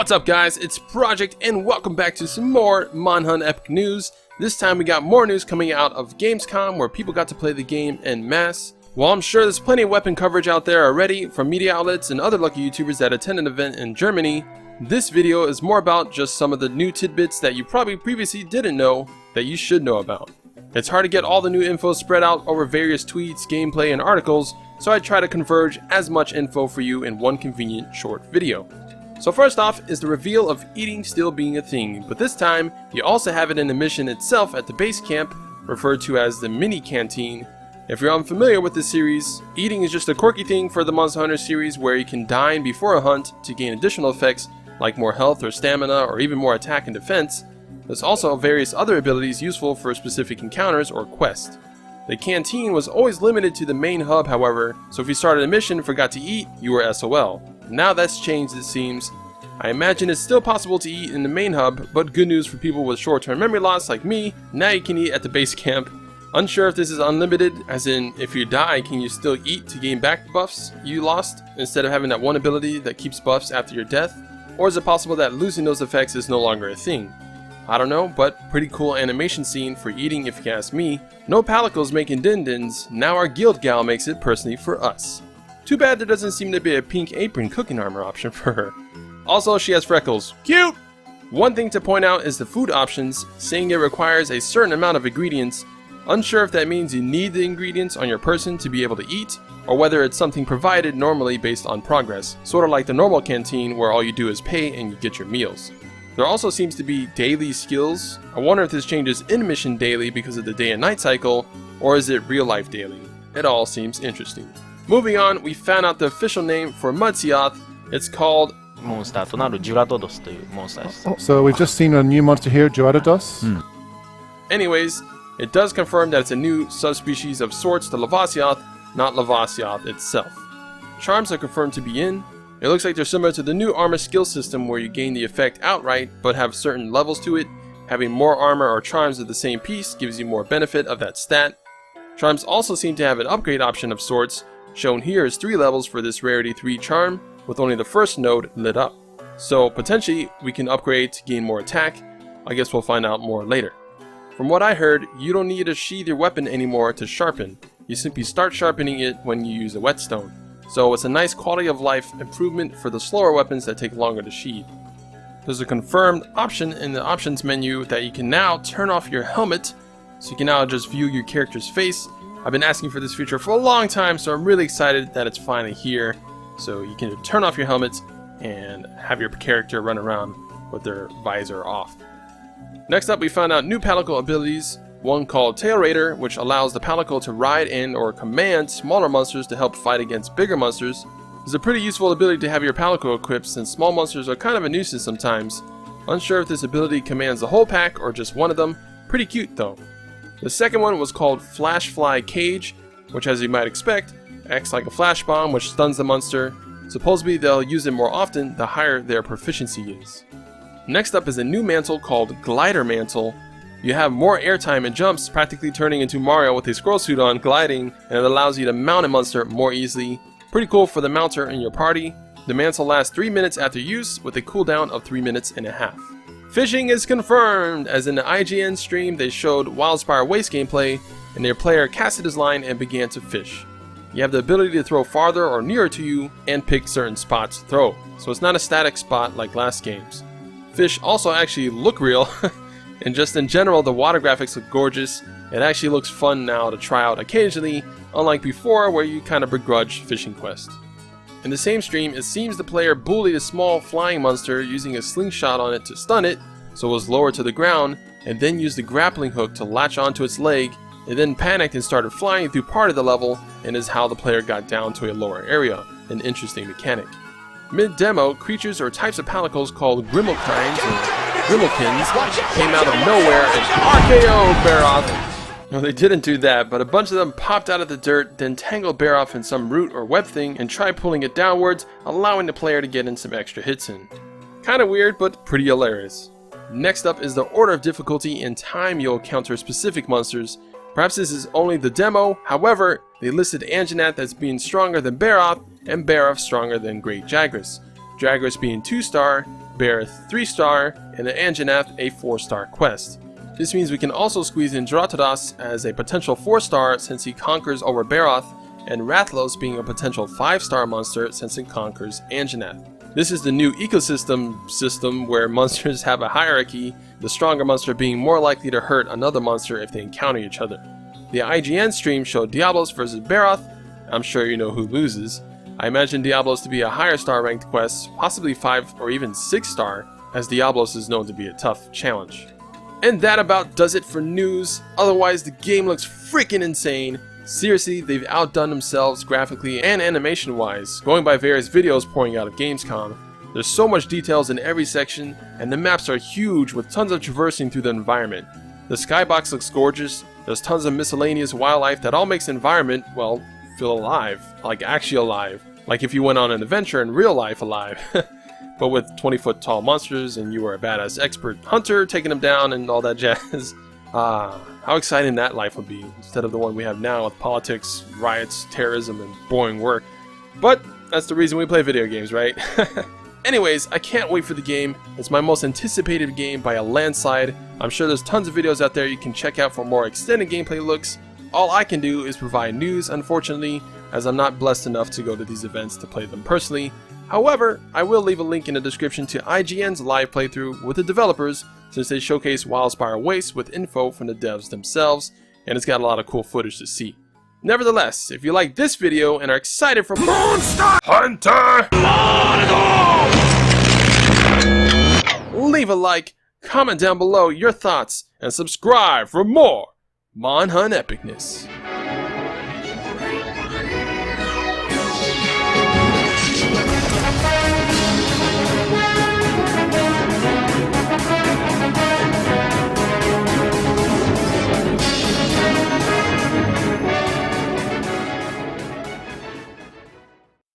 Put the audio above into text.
What's up guys, it's Project and welcome back to some more Manhunt Epic News. This time we got more news coming out of Gamescom where people got to play the game en masse. While I'm sure there's plenty of weapon coverage out there already from media outlets and other lucky YouTubers that attend an event in Germany, this video is more about just some of the new tidbits that you probably previously didn't know that you should know about. It's hard to get all the new info spread out over various tweets, gameplay, and articles, so I try to converge as much info for you in one convenient short video. So first off is the reveal of eating still being a thing, but this time you also have it in the mission itself at the base camp, referred to as the mini canteen. If you're unfamiliar with this series, eating is just a quirky thing for the Monster Hunter series where you can dine before a hunt to gain additional effects like more health or stamina or even more attack and defense. There's also various other abilities useful for specific encounters or quests. The canteen was always limited to the main hub however, so if you started a mission and forgot to eat, you were SOL. Now that's changed it seems. I imagine it's still possible to eat in the main hub, but good news for people with short-term memory loss like me, now you can eat at the base camp. Unsure if this is unlimited, as in if you die can you still eat to gain back buffs you lost, instead of having that one ability that keeps buffs after your death, or is it possible that losing those effects is no longer a thing? I don't know, but pretty cool animation scene for eating if you ask me. No Palicos making din-dins, now our guild gal makes it personally for us. Too bad there doesn't seem to be a pink apron cooking armor option for her. Also, she has freckles. Cute! One thing to point out is the food options, saying it requires a certain amount of ingredients. Unsure if that means you need the ingredients on your person to be able to eat, or whether it's something provided normally based on progress, sort of like the normal canteen where all you do is pay and you get your meals. There also seems to be daily skills. I wonder if this changes in mission daily because of the day and night cycle, or is it real life daily? It all seems interesting. Moving on, we found out the official name for Mudseoth. It's called モンスターとなるジュラドドスというモンスターです。 So we've just seen a new monster here, Gyarados. Anyways, it does confirm that it's a new subspecies of sorts to Lavasioth, not Lavasioth itself. Charms are confirmed to be in. It looks like they're similar to the new armor skill system where you gain the effect outright but have certain levels to it. Having more armor or charms of the same piece gives you more benefit of that stat. Charms also seem to have an upgrade option of sorts. Shown here is 3 levels for this rarity 3 charm, with only the first node lit up. So potentially we can upgrade to gain more attack. I guess we'll find out more later. From what I heard, you don't need to sheathe your weapon anymore to sharpen. You simply start sharpening it when you use a whetstone. So it's a nice quality of life improvement for the slower weapons that take longer to sheathe. There's a confirmed option in the options menu that you can now turn off your helmet, so you can now just view your character's face. I've been asking for this feature for a long time, so I'm really excited that it's finally here. So you can turn off your helmet and have your character run around with their visor off. Next up we found out new Palico abilities, one called Tail Raider, which allows the Palico to ride in or command smaller monsters to help fight against bigger monsters. It's a pretty useful ability to have your Palico equipped since small monsters are kind of a nuisance sometimes. Unsure if this ability commands the whole pack or just one of them. Pretty cute though. The second one was called Flash Fly Cage, which as you might expect, acts like a flash bomb which stuns the monster. Supposedly they'll use it more often the higher their proficiency is. Next up is a new mantle called Glider Mantle. You have more airtime and jumps, practically turning into Mario with a scroll suit on, gliding, and it allows you to mount a monster more easily. Pretty cool for the mounter in your party. The mantle lasts 3 minutes after use with a cooldown of 3.5 minutes. Fishing is confirmed, as in the IGN stream they showed Wildspire Waste gameplay, and their player casted his line and began to fish. You have the ability to throw farther or nearer to you and pick certain spots to throw, so it's not a static spot like last games. Fish also actually look real, and just in general the water graphics look gorgeous. It actually looks fun now to try out occasionally, unlike before where you kind of begrudge fishing quests. In the same stream, it seems the player bullied a small flying monster using a slingshot on it to stun it, so it was lowered to the ground, and then used the grappling hook to latch onto its leg. It then panicked and started flying through part of the level, and is how the player got down to a lower area, an interesting mechanic. Mid-demo, creatures or types of Palicos called Grimalkins or Grimalkins came out of nowhere and RKO Baroth. No, they didn't do that, but a bunch of them popped out of the dirt, then tangled Baroth in some root or web thing and tried pulling it downwards, allowing the player to get in some extra hits in. Kinda weird, but pretty hilarious. Next up is the order of difficulty and time you'll encounter specific monsters. Perhaps this is only the demo, however, they listed Anjanath as being stronger than Baroth, and Baroth stronger than Great Jagras. Jagras being 2-star, Bear 3-star and the Anjanath a 4-star quest. This means we can also squeeze in Duratodas as a potential 4-star since he conquers over Baroth, and Rathlos being a potential 5-star monster since it conquers Anjanath. This is the new ecosystem system where monsters have a hierarchy, the stronger monster being more likely to hurt another monster if they encounter each other. The IGN stream showed Diablos versus Baroth. I'm sure you know who loses. I imagine Diablos to be a higher star ranked quest, possibly 5 or even 6-star, as Diablos is known to be a tough challenge. And that about does it for news. Otherwise, the game looks freaking insane. Seriously, they've outdone themselves graphically and animation wise, going by various videos pouring out of Gamescom. There's so much details in every section, and the maps are huge with tons of traversing through the environment. The skybox looks gorgeous, there's tons of miscellaneous wildlife that all makes the environment, well, feel alive. Like actually alive. Like if you went on an adventure in real life alive. But with 20-foot tall monsters and you were a badass expert hunter taking them down and all that jazz. How exciting that life would be instead of the one we have now with politics, riots, terrorism, and boring work. But that's the reason we play video games, right? Anyways, I can't wait for the game. It's my most anticipated game by a landslide. I'm sure there's tons of videos out there you can check out for more extended gameplay looks. All I can do is provide news, unfortunately, as I'm not blessed enough to go to these events to play them personally. However, I will leave a link in the description to IGN's live playthrough with the developers, since they showcase Wildspire Waste with info from the devs themselves, and it's got a lot of cool footage to see. Nevertheless, if you like this video and are excited for Monster Hunter, leave a like, comment down below your thoughts, and subscribe for more Mon Hunt epicness.